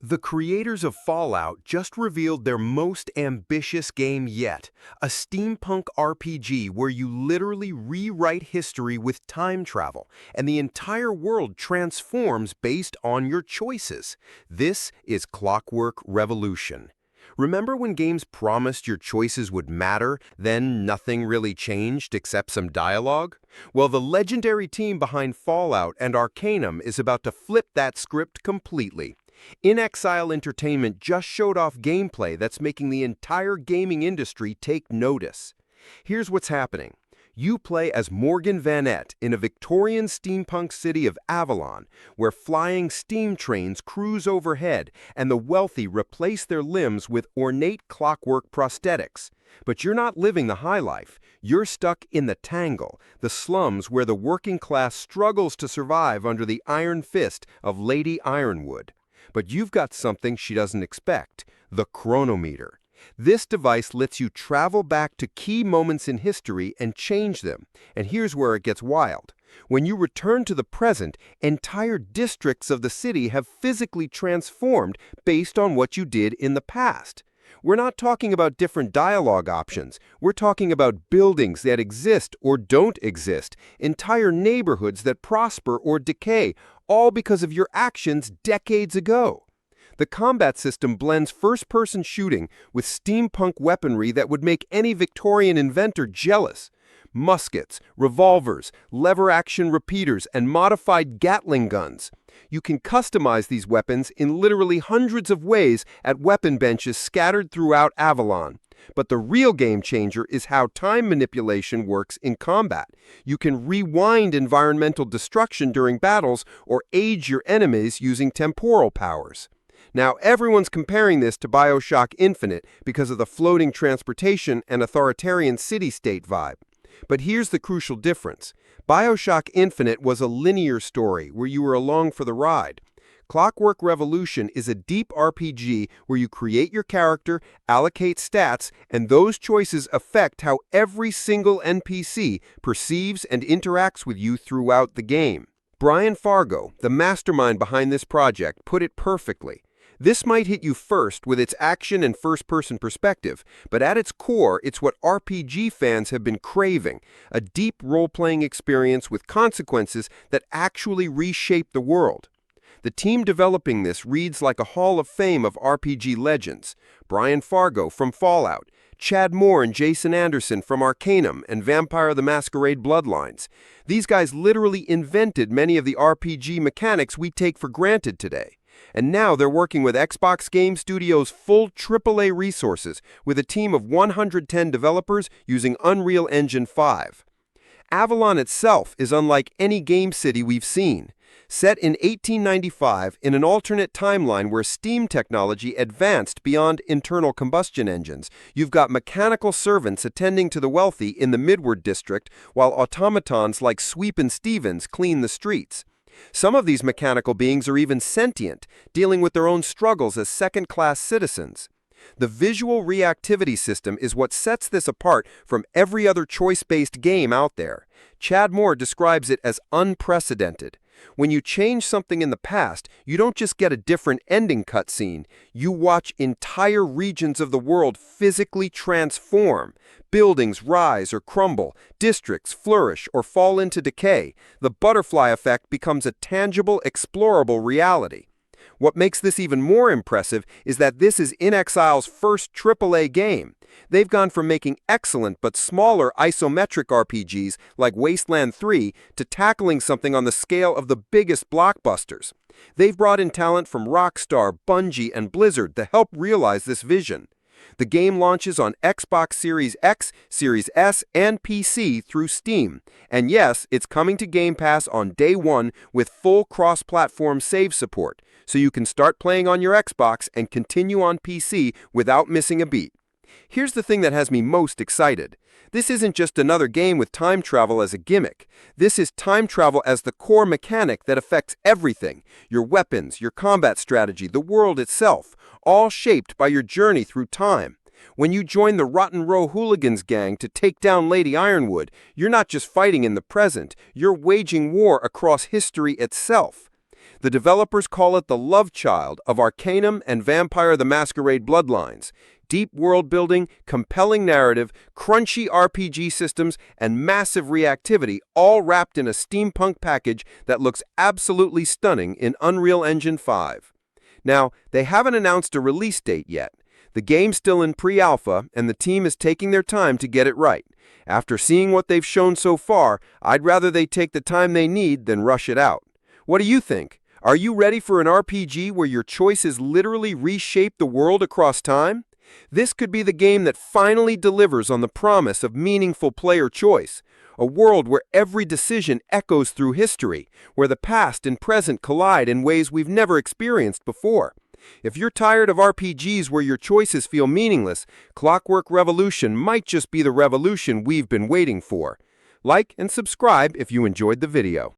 The creators of Fallout just revealed their most ambitious game yet, a steampunk RPG where you literally rewrite history with time travel, and the entire world transforms based on your choices. This is Clockwork Revolution. Remember when games promised your choices would matter, then nothing really changed except some dialogue? Well, the legendary team behind Fallout and Arcanum is about to flip that script completely. In Exile Entertainment just showed off gameplay that's making the entire gaming industry take notice. Here's what's happening. You play as Morgan Vanette in a Victorian steampunk city of Avalon, where flying steam trains cruise overhead and the wealthy replace their limbs with ornate clockwork prosthetics. But you're not living the high life. You're stuck in the tangle, the slums where the working class struggles to survive under the iron fist of Lady Ironwood. But you've got something she doesn't expect, the chronometer. This device lets you travel back to key moments in history and change them. And here's where it gets wild. When you return to the present, entire districts of the city have physically transformed based on what you did in the past. We're not talking about different dialogue options. We're talking about buildings that exist or don't exist, entire neighborhoods that prosper or decay, all because of your actions decades ago. The combat system blends first-person shooting with steampunk weaponry that would make any Victorian inventor jealous. Muskets, revolvers, lever-action repeaters, and modified Gatling guns. You can customize these weapons in literally hundreds of ways at weapon benches scattered throughout Avalon. But the real game changer is how time manipulation works in combat. You can rewind environmental destruction during battles or age your enemies using temporal powers. Now, everyone's comparing this to BioShock Infinite because of the floating transportation and authoritarian city-state vibe. But here's the crucial difference. BioShock Infinite was a linear story where you were along for the ride. Clockwork Revolution is a deep RPG where you create your character, allocate stats, and those choices affect how every single NPC perceives and interacts with you throughout the game. Brian Fargo, the mastermind behind this project, put it perfectly. This might hit you first with its action and first-person perspective, but at its core, it's what RPG fans have been craving, a deep role-playing experience with consequences that actually reshape the world. The team developing this reads like a hall of fame of RPG legends. Brian Fargo from Fallout, Chad Moore and Jason Anderson from Arcanum and Vampire the Masquerade Bloodlines. These guys literally invented many of the RPG mechanics we take for granted today. And now they're working with Xbox Game Studios' full AAA resources with a team of 110 developers using Unreal Engine 5. Avalon itself is unlike any game city we've seen. Set in 1895 in an alternate timeline where steam technology advanced beyond internal combustion engines, you've got mechanical servants attending to the wealthy in the Midward district while automatons like Sweep and Stevens clean the streets. Some of these mechanical beings are even sentient, dealing with their own struggles as second-class citizens. The visual reactivity system is what sets this apart from every other choice-based game out there. Chad Moore describes it as unprecedented. When you change something in the past, you don't just get a different ending cutscene. You watch entire regions of the world physically transform. Buildings rise or crumble, districts flourish or fall into decay. The butterfly effect becomes a tangible, explorable reality. What makes this even more impressive is that this is InXile's first AAA game. They've gone from making excellent but smaller isometric RPGs like Wasteland 3 to tackling something on the scale of the biggest blockbusters. They've brought in talent from Rockstar, Bungie, and Blizzard to help realize this vision. The game launches on Xbox Series X, Series S, and PC through Steam. And yes, it's coming to Game Pass on day one with full cross-platform save support, so you can start playing on your Xbox and continue on PC without missing a beat. Here's the thing that has me most excited. This isn't just another game with time travel as a gimmick. This is time travel as the core mechanic that affects everything. Your weapons, your combat strategy, the world itself, all shaped by your journey through time. When you join the Rotten Row Hooligans gang to take down Lady Ironwood, you're not just fighting in the present, you're waging war across history itself. The developers call it the love child of Arcanum and Vampire the Masquerade Bloodlines. Deep world building, compelling narrative, crunchy RPG systems, and massive reactivity, all wrapped in a steampunk package that looks absolutely stunning in Unreal Engine 5. Now, they haven't announced a release date yet. The game's still in pre-alpha, and the team is taking their time to get it right. After seeing what they've shown so far, I'd rather they take the time they need than rush it out. What do you think? Are you ready for an RPG where your choices literally reshape the world across time? This could be the game that finally delivers on the promise of meaningful player choice. A world where every decision echoes through history, where the past and present collide in ways we've never experienced before. If you're tired of RPGs where your choices feel meaningless, Clockwork Revolution might just be the revolution we've been waiting for. Like and subscribe if you enjoyed the video.